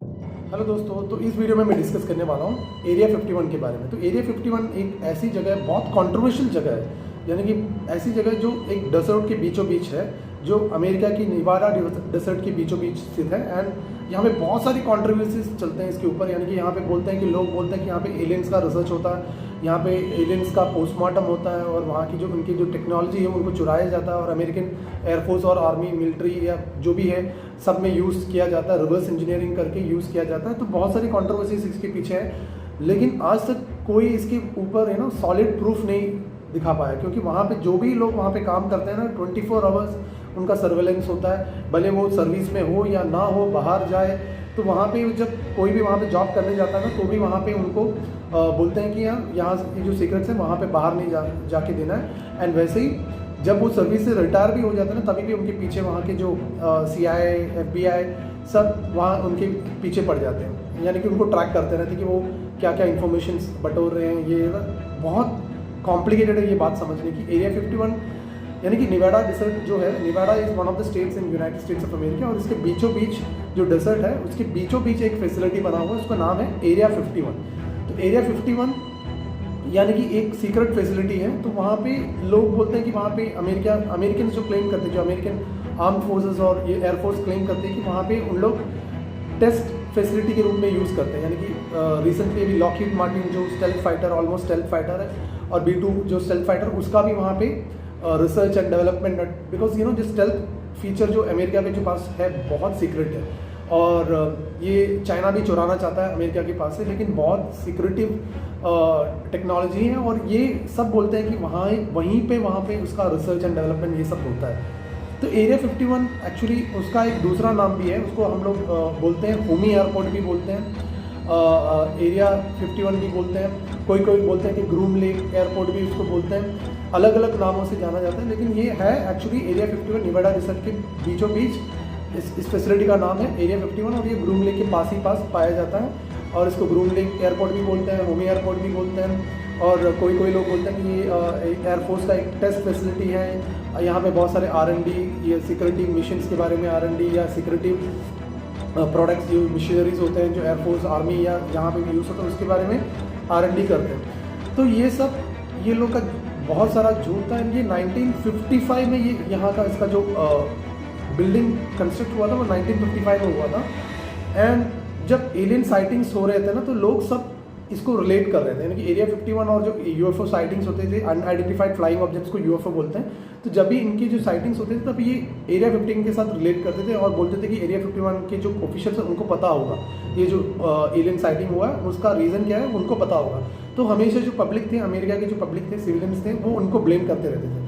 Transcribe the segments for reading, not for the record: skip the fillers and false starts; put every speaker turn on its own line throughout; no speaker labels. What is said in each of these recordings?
Hello दोस्तों, तो इस वीडियो में मैं डिस्कस करने वाला हूँ एरिया 51 के बारे में। तो एरिया 51 एक ऐसी जगह है, बहुत कंट्रोवर्शियल जगह है, यानी कि ऐसी जगह जो एक डेजर्ट के बीचों बीच है, जो अमेरिका की निवाडा डेजर्ट के बीचों बीच स्थित है। एंड यहाँ पे बहुत सारी कंट्रोवर्सीज चलते हैं इसके ऊपर, यानी कि यहाँ पे बोलते हैं कि लोग बोलते हैं कि यहाँ पे एलियंस का रिसर्च होता है, यहाँ पे एलियंस का पोस्टमार्टम होता है और वहाँ की जो उनकी जो टेक्नोलॉजी है उनको चुराया जाता है और अमेरिकन एयरफोर्स और आर्मी मिलिट्री या जो भी है सब में यूज़ किया जाता है, रिवर्स इंजीनियरिंग करके यूज़ किया जाता है। तो बहुत सारी कंट्रोवर्सीज इसके पीछे है, लेकिन आज तक कोई इसके ऊपर सॉलिड प्रूफ नहीं दिखा पाया, क्योंकि वहाँ पे जो भी लोग वहाँ पे काम करते हैं ना 24 आवर्स उनका सर्वेलेंस होता है, भले वो सर्विस में हो या ना हो, बाहर जाए तो वहाँ पे जब कोई भी वहाँ पे जॉब करने जाता है ना तो भी वहाँ पे उनको बोलते हैं कि यहाँ जो सीक्रेट्स हैं वहाँ पे बाहर नहीं जाके देना है। एंड वैसे ही जब वो सर्विस से रिटायर भी हो जाते हैं ना तभी भी उनके पीछे वहाँ के जो CIA FBI सब वहाँ उनके पीछे पड़ जाते हैं, यानी कि उनको ट्रैक करते रहते हैं कि वो क्या क्या इन्फॉर्मेशन बटोर रहे हैं। ये बहुत कॉम्प्लिकेटेड है ये बात समझने की। एरिया 51 यानी कि निवाडा डेजर्ट जो है, निवाडा is one of the states in United states of America, और इसके बीचों बीच जो डेजर्ट है उसके बीचों बीच एक फैसिलिटी बना हुआ है, उसका नाम है एरिया 51। तो एरिया 51 यानी कि एक सीक्रेट फैसिलिटी है। तो वहाँ पे लोग बोलते हैं कि वहाँ पे अमेरिकन जो क्लेम करते हैं, जो अमेरिकन आर्म फोर्सेस और ये एयरफोर्स क्लेम करते हैं कि वहाँ पे उन लोग टेस्ट फैसिलिटी के रूप में यूज़ करते हैं। यानी कि रिसेंटली अभी लॉकहीड मार्टिन जो stealth fighter, almost stealth fighter है, और B-2 जो स्टेल्थ फाइटर, उसका भी वहाँ पे रिसर्च एंड डेवलपमेंट, बिकॉज जो स्टेल्थ फीचर जो अमेरिका के जो पास है बहुत सीक्रेट है, और ये चाइना भी चुराना चाहता है अमेरिका के पास से, लेकिन बहुत सिक्रेटिव टेक्नोलॉजी है। और ये सब बोलते हैं कि वहाँ पे उसका रिसर्च एंड डेवलपमेंट ये सब होता है। तो एरिया 51 एक्चुअली उसका एक दूसरा नाम भी है, उसको हम लोग बोलते हैं होमी एयरपोर्ट भी बोलते हैं, एरिया 51 भी बोलते हैं, कोई बोलते हैं कि ग्रूम लेक एयरपोर्ट भी उसको बोलते हैं, अलग अलग नामों से जाना जाता है। लेकिन ये है एक्चुअली एरिया 51 निवाडा डेजर्ट के बीचों बीच इस फैसिलिटी का नाम है एरिया 51, और ये ग्रूम लेक के पास ही पास पाया जाता है, और इसको ग्रूम लेक एयरपोर्ट भी बोलते हैं, होमी एयरपोर्ट भी बोलते हैं। और कोई लोग बोलते हैं कि ये एयरफोर्स का एक टेस्ट फैसिलिटी है, यहाँ पे बहुत सारे R&D, ये सिक्योरिटी मिशंस के बारे में R&D या सिक्योरिटी प्रोडक्ट्स जो मशीनरीज होते हैं जो एयरफोर्स आर्मी या जहाँ पे भी यूज़ होता है उसके बारे में R&D करते हैं। तो ये सब ये लोग का बहुत सारा झूठ था। ये 1955 में ये यहाँ का इसका जो बिल्डिंग कंस्ट्रक्ट हुआ था वो 1955 में हुआ था। एंड जब एलियन साइटिंग्स हो रहे थे ना तो लोग सब इसको रिलेट कर रहे थे, यानी कि एरिया 51 और जो UFO साइटिंग्स होते थे, अनआइडेंटिफाइड फ्लाइंग ऑब्जेक्ट्स को UFO बोलते हैं, तो जब भी इनकी जो साइटिंग्स होती थी तब ये एरिया 51 के साथ रिलेट करते थे और बोलते थे कि एरिया 51 के जो ऑफिशियल्स हैं उनको पता होगा ये जो एलियन साइटिंग हुआ है उसका रीज़न क्या है उनको पता होगा। तो हमेशा जो पब्लिक थे, अमेरिका के जो पब्लिक थे, सिविलियंस थे, वो उनको ब्लेम करते रहते थे।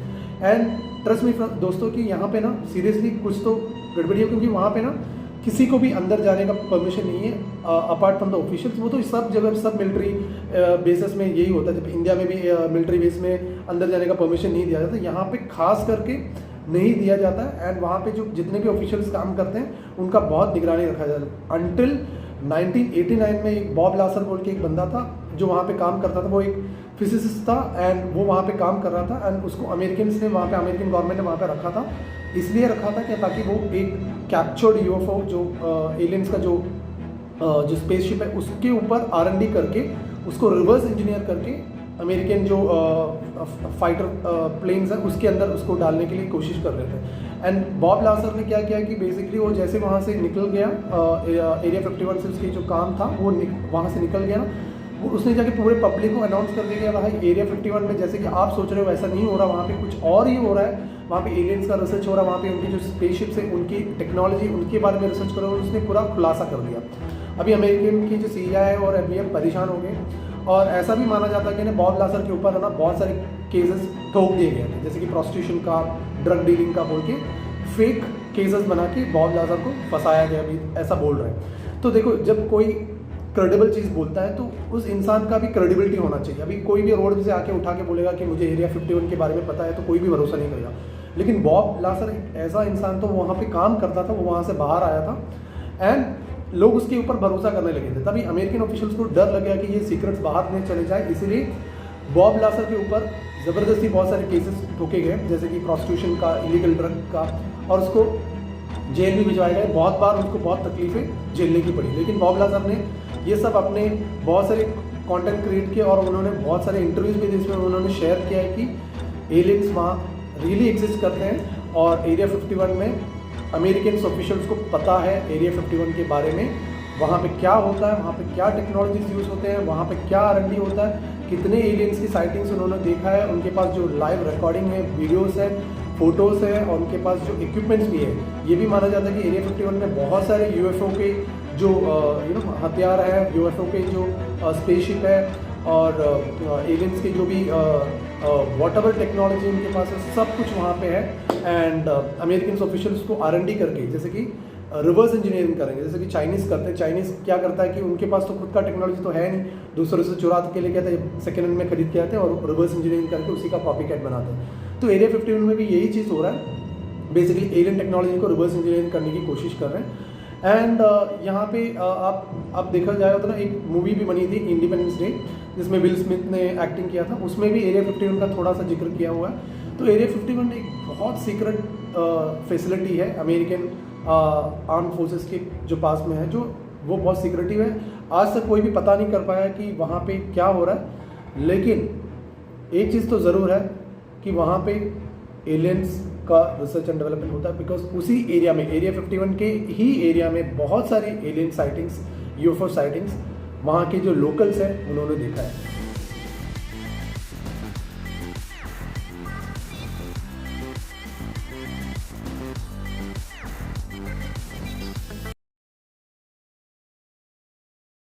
एंड ट्रस्ट मी दोस्तों कि यहाँ पे ना सीरियसली कुछ तो गड़बड़ी है, क्योंकि वहाँ पे ना किसी को भी अंदर जाने का परमिशन नहीं है अपार्ट फ्रॉम द ऑफिशियल्स। वो तो सब जगह सब मिलिट्री बेसिस में यही होता है, जब इंडिया में भी मिलिट्री बेस में अंदर जाने का परमिशन नहीं दिया जाता, यहाँ पे खास करके नहीं दिया जाता है। एंड वहाँ पे जो जितने भी ऑफिशियल्स काम करते हैं उनका बहुत निगरानी रखा जाता है। अनटिल 1989 में एक बॉब लासर बोल के एक बंदा था जो वहाँ पे काम करता था, वो एक फिजिसिस्ट था एंड वो वहाँ पे काम कर रहा था, एंड उसको अमेरिकन ने वहाँ पे अमेरिकन गवर्नमेंट ने वहाँ पे रखा था, इसलिए रखा था कि ताकि वो एक कैप्चर्ड UFO जो एलियंस का जो स्पेसशिप है उसके ऊपर R&D करके उसको रिवर्स इंजीनियर करके अमेरिकन जो फाइटर प्लेन्स हैं उसके अंदर उसको डालने के लिए कोशिश कर रहे थे। एंड बॉब लासर ने क्या किया कि बेसिकली वो जैसे वहाँ से निकल गया एरिया 51 से, उसकी जो काम था वो वहाँ से निकल गया, उसने जाके पूरे पब्लिक को अनाउंस कर दिया भाई एरिया 51 में जैसे कि आप सोच रहे हो वैसा नहीं हो रहा, वहाँ पे कुछ और ही हो रहा है, वहाँ पे एलियंस का रिसर्च हो रहा है, वहाँ पे उनकी जो स्पेसशिप्स है उनकी टेक्नोलॉजी उनके बारे में रिसर्च करो, उसने पूरा खुलासा कर दिया। अभी अमेरिकन की जो CIA और FBI परेशान हो गए, और ऐसा भी माना जाता है कि ना बॉब लासर के ऊपर है ना बहुत सारे केसेस ठोक दिए गए थे, जैसे कि प्रोस्टिट्यूशन का, ड्रग डीलिंग का बोल के फेक केसेस बना के बॉब लासर को फंसाया गया, अभी ऐसा बोल रहे हैं। तो देखो जब कोई क्रेडिबल चीज़ बोलता है तो उस इंसान का भी क्रेडिबिलिटी होना चाहिए। अभी कोई भी रोड से आके उठा के बोलेगा कि मुझे एरिया 51 के बारे में पता है तो कोई भी भरोसा नहीं करेगा, लेकिन बॉब लासर एक ऐसा इंसान तो वहाँ पे काम करता था, वो वहाँ से बाहर आया था एंड लोग उसके ऊपर भरोसा करने लगे थे। तभी अमेरिकन ऑफिशियल्स को डर लग गया कि ये सीक्रेट्स बाहर नहीं चले जाए, इसीलिए बॉब लासर के ऊपर ज़बरदस्ती बहुत सारे केसेस ठोके गए, जैसे कि प्रोस्टिट्यूशन का, इलीगल ड्रग का, और उसको जेल भी भिजवाए गए, बहुत बार उनको बहुत तकलीफें झेलने की पड़ी, लेकिन बॉब लाजर ने ये सब अपने बहुत सारे कंटेंट क्रिएट किए और उन्होंने बहुत सारे इंटरव्यूज़ भी दिए जिसमें उन्होंने शेयर किया है कि एलियंस वहाँ रियली एग्जिस्ट करते हैं और एरिया 51 में अमेरिकन ऑफिशियल्स को पता है एरिया 51 के बारे में, वहाँ पे क्या होता है, वहाँ पे क्या टेक्नोलॉजीज यूज़ होते हैं, वहाँ पे क्या R&D होता है, कितने एलियंस की साइटिंग्स उन्होंने देखा है, उनके पास जो लाइव रिकॉर्डिंग है, वीडियोस है, फोटोज़ है और उनके पास जो इक्विपमेंट्स भी है। ये भी माना जाता है कि एरिया 51 में बहुत सारे UFO के जो हथियार है, UFO के जो स्पेसशिप है और एलियंस के जो भी वॉट एवर टेक्नोलॉजी उनके पास है, सब कुछ वहाँ पे है। एंड अमेरिकन ऑफिशियल्स को R&D करके, जैसे कि रिवर्स इंजीनियरिंग करेंगे, जैसे कि चाइनीज़ करते हैं। चाइनीज़ क्या करता है कि उनके पास तो खुद का टेक्नोलॉजी तो है नहीं, दूसरों से चुरा के लेके आते हैं, सेकेंड हैंड में खरीद के आते हैं और रिवर्स इंजीनियरिंग करके उसी का कॉपी कैट बनाते हैं। तो एरिया 51 में भी यही चीज़ हो रहा है, बेसिकली एलियन टेक्नोलॉजी को रिवर्स इंजीनियरिंग करने की कोशिश कर रहे हैं। एंड यहाँ पे आप देखा जाएगा तो ना एक मूवी भी बनी थी इंडिपेंडेंस डे, जिसमें विल स्मिथ ने एक्टिंग किया था, उसमें भी एरिया 51 का थोड़ा सा जिक्र किया हुआ है। तो एरिया 51 एक बहुत सीक्रेट फैसिलिटी है अमेरिकन आर्म फोर्सेस के जो पास में है, जो वो बहुत सीक्रेटिव है। आज तक कोई भी पता नहीं कर पाया कि वहाँ पे क्या हो रहा है, लेकिन एक चीज़ तो ज़रूर है कि वहाँ पे एलियंस का रिसर्च एंड डेवलपमेंट होता है, बिकॉज उसी एरिया में, एरिया 51 के ही एरिया में बहुत सारी एलियन साइटिंग्स, UFO साइटिंग्स वहाँ के जो लोकल्स हैं उन्होंने देखा है।